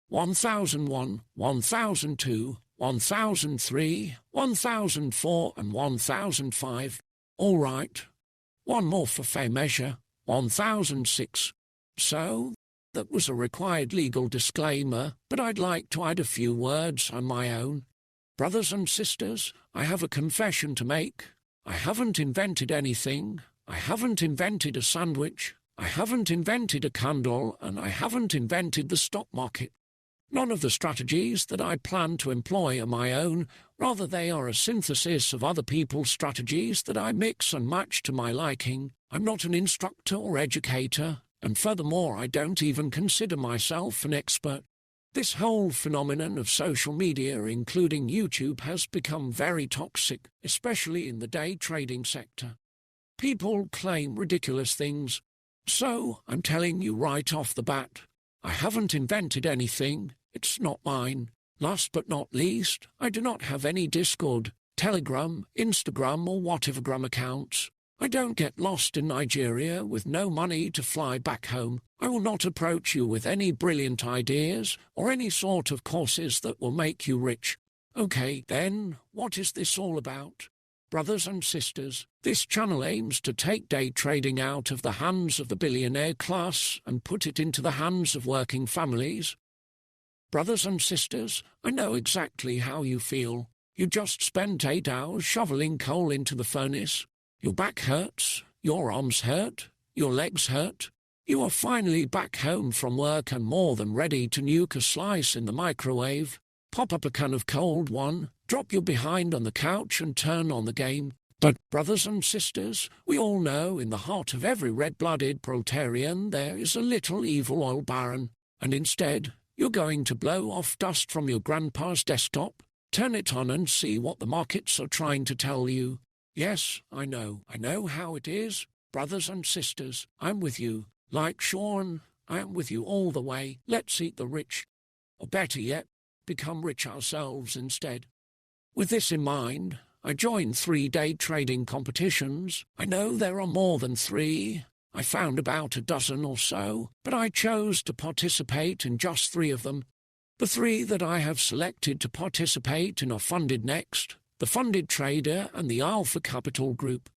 1001, 1002, 1003, 1004 and 1005. All right. One more for fair measure, 1006. So, that was a required legal disclaimer, but I'd like to add a few words on my own. Brothers and sisters, I have a confession to make. I haven't invented anything. I haven't invented a sandwich. I haven't invented a candle, and I haven't invented the stock market. None of the strategies that I plan to employ are my own. Rather, they are a synthesis of other people's strategies that I mix and match to my liking. I'm not an instructor or educator, and furthermore, I don't even consider myself an expert. This whole phenomenon of social media, including YouTube, has become very toxic, especially in the day trading sector. People claim ridiculous things. So, I'm telling you right off the bat, I haven't invented anything. It's not mine. Last but not least, I do not have any Discord, Telegram, Instagram or whatevergram accounts. I don't get lost in Nigeria with no money to fly back home. I will not approach you with any brilliant ideas or any sort of courses that will make you rich. Okay, then, what is this all about? Brothers and sisters, this channel aims to take day trading out of the hands of the billionaire class and put it into the hands of working families. Brothers and sisters, I know exactly how you feel. You just spent 8 hours shoveling coal into the furnace. Your back hurts, your arms hurt, your legs hurt. You are finally back home from work and more than ready to nuke a slice in the microwave, pop up a can of cold one, drop your behind on the couch and turn on the game. But, brothers and sisters, we all know in the heart of every red-blooded proletarian there is a little evil oil baron, and instead you're going to blow off dust from your grandpa's desktop, turn it on and see what the markets are trying to tell you. Yes, I know how it is. Brothers and sisters, I'm with you. Like Sean, I am with you all the way. Let's eat the rich. Or better yet, become rich ourselves instead. With this in mind, I joined 3 day trading competitions. I know there are more than 3. I found about a dozen or so, but I chose to participate in just 3 of them. The 3 that I have selected to participate in are Funded Next, the Funded Trader and the Alpha Capital Group.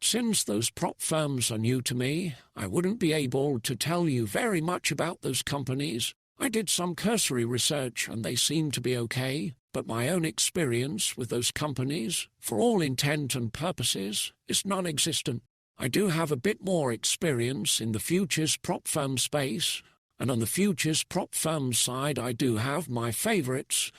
Since those prop firms are new to me, I wouldn't be able to tell you very much about those companies. I did some cursory research and they seem to be okay, but my own experience with those companies, for all intent and purposes, is non-existent. I do have a bit more experience in the futures prop firm space, and on the futures prop firm side I do have my favorites.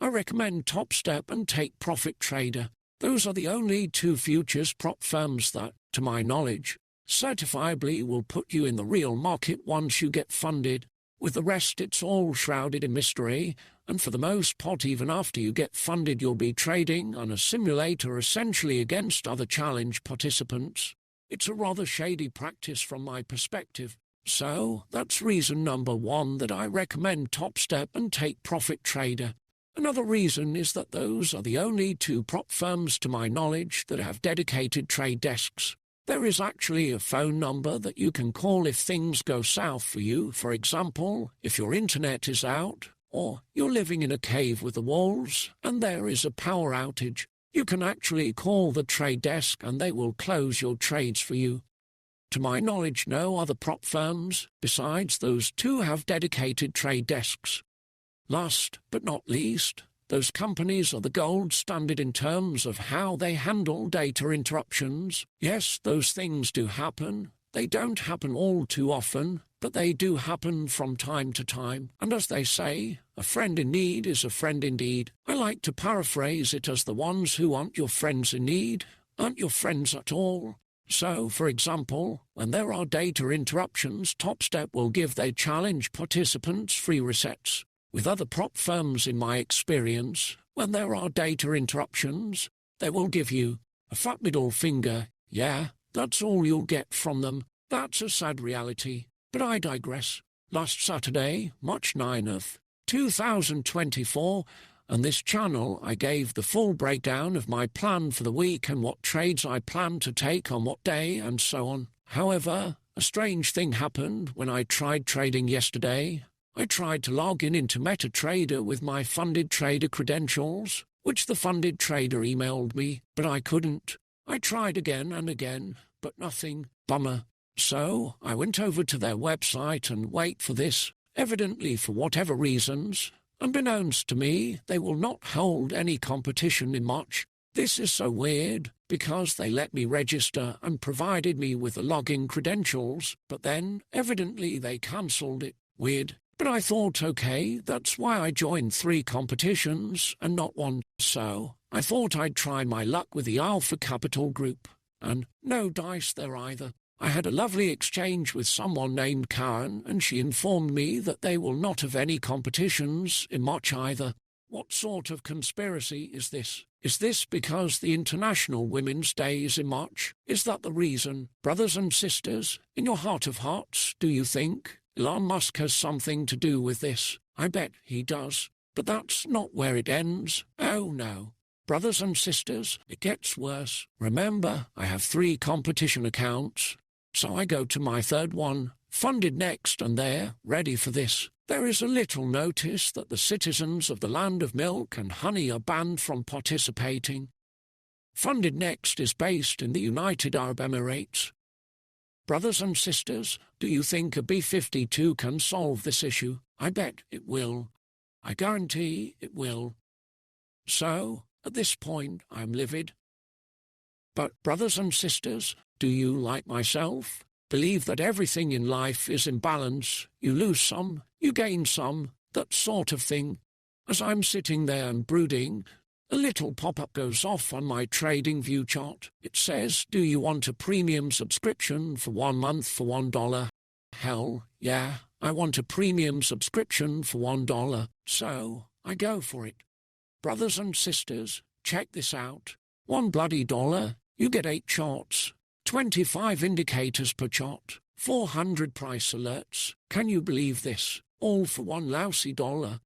I recommend Top Step and Take Profit Trader. Those are the only 2 futures prop firms that, to my knowledge, certifiably will put you in the real market once you get funded. With the rest it's all shrouded in mystery, and for the most part even after you get funded you'll be trading on a simulator essentially against other challenge participants. It's a rather shady practice from my perspective. So, that's reason number 1 that I recommend Top Step and Take Profit Trader. Another reason is that those are the only 2 prop firms to my knowledge that have dedicated trade desks. There is actually a phone number that you can call if things go south for you, for example, if your internet is out, or you're living in a cave with the walls, and there is a power outage. You can actually call the trade desk and they will close your trades for you. To my knowledge, no other prop firms, besides those 2, have dedicated trade desks. Last but not least, those companies are the gold standard in terms of how they handle data interruptions. Yes, those things do happen. They don't happen all too often, but they do happen from time to time. And as they say, a friend in need is a friend indeed. I like to paraphrase it as the ones who aren't your friends in need aren't your friends at all. So, for example, when there are data interruptions, Top Step will give their challenge participants free resets. With other prop firms, in my experience, when there are data interruptions, they will give you a fat middle finger. Yeah, that's all you'll get from them. That's a sad reality. But I digress. Last Saturday, March 9th, 2024, on this channel I gave the full breakdown of my plan for the week and what trades I plan to take on what day and so on. However, a strange thing happened when I tried trading yesterday. I tried to log in into MetaTrader with my funded trader credentials, which the funded trader emailed me, but I couldn't. I tried again and again, but nothing. Bummer. So I went over to their website and wait for this. Evidently, for whatever reasons, unbeknownst to me, they will not hold any competition in March. This is so weird, because they let me register and provided me with the login credentials, but then, evidently, they cancelled it. Weird. But I thought, okay, that's why I joined 3 competitions and not one, so I thought I'd try my luck with the Alpha Capital Group. And no dice there either. I had a lovely exchange with someone named Karen, and she informed me that they will not have any competitions in March either. What sort of conspiracy is this? Is this because the International Women's Day is in March? Is that the reason? Brothers and sisters, in your heart of hearts, do you think Elon Musk has something to do with this? I bet he does. But that's not where it ends. Oh no. Brothers and sisters, it gets worse. Remember, I have 3 competition accounts. So I go to my 3rd one, funded next, and there, ready for this. There is a little notice that the citizens of the land of milk and honey are banned from participating. Funded next is based in the United Arab Emirates. Brothers and sisters, do you think a B-52 can solve this issue? I bet it will. I guarantee it will. So, at this point, I'm livid. But, brothers and sisters, do you, like myself, believe that everything in life is in balance? You lose some, you gain some, that sort of thing. As I'm sitting there and brooding, a little pop-up goes off on my TradingView chart. It says, do you want a premium subscription for 1 month for $1? Hell, yeah, I want a premium subscription for $1, so I go for it. Brothers and sisters, check this out. $1 bloody, you get 8 charts, 25 indicators per chart, 400 price alerts. Can you believe this? All for $1 lousy dollar.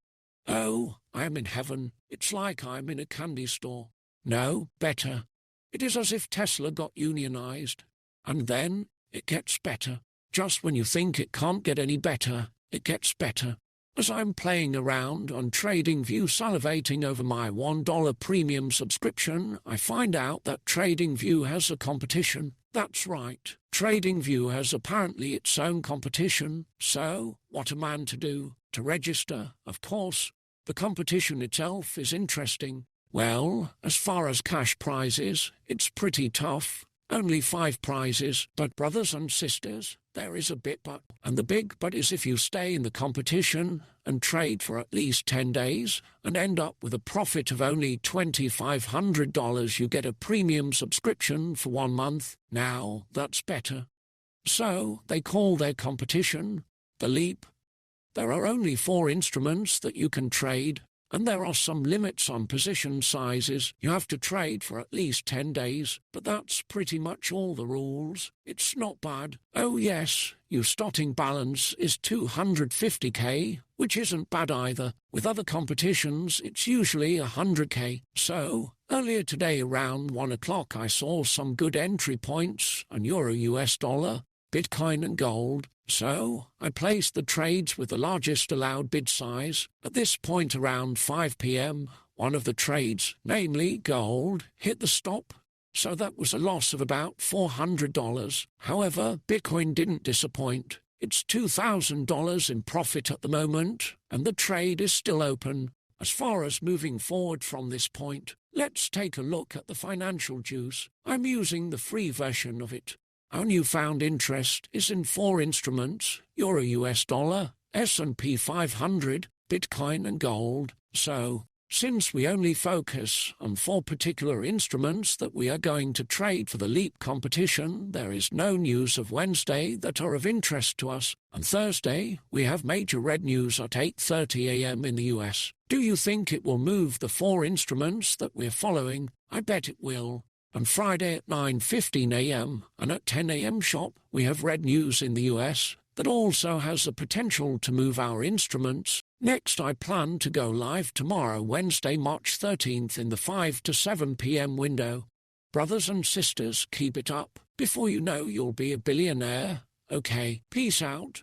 Oh, I am in heaven. It's like I'm in a candy store. No, better. It is as if Tesla got unionized. And then it gets better. Just when you think it can't get any better, it gets better. As I'm playing around on TradingView salivating over my $1 premium subscription, I find out that TradingView has a competition. That's right. TradingView has apparently its own competition. So, what a man to do? To register, of course. The competition itself is interesting. Well, as far as cash prizes, it's pretty tough. Only 5 prizes, but brothers and sisters, there is a big but. And the big but is if you stay in the competition and trade for at least 10 days and end up with a profit of only $2,500, you get a premium subscription for 1 month. Now, that's better. So, they call their competition the Leap. There are only 4 instruments that you can trade, and there are some limits on position sizes. You have to trade for at least 10 days, but that's pretty much all the rules. It's not bad. Oh yes, your starting balance is 250k, which isn't bad either. With other competitions, it's usually 100k. So, earlier today around 1 o'clock I saw some good entry points on Euro US dollar, Bitcoin and gold. So, I placed the trades with the largest allowed bid size. At this point around 5 p.m, one of the trades, namely gold, hit the stop. So that was a loss of about $400. However, Bitcoin didn't disappoint. It's $2,000 in profit at the moment, and the trade is still open. As far as moving forward from this point, let's take a look at the financial juice. I'm using the free version of it. Our newfound interest is in 4 instruments, Euro US dollar, S&P 500, Bitcoin and gold. So, since we only focus on 4 particular instruments that we are going to trade for the Leap competition, there is no news of Wednesday that are of interest to us. On Thursday, we have major red news at 8:30 a.m. in the US. Do you think it will move the 4 instruments that we're following? I bet it will. On Friday at 9:15 a.m. and at 10 a.m. sharp, we have red news in the US that also has the potential to move our instruments. Next, I plan to go live tomorrow, Wednesday, March 13th, in the 5 to 7 p.m. window. Brothers and sisters, keep it up. Before you know, you'll be a billionaire. Okay, peace out.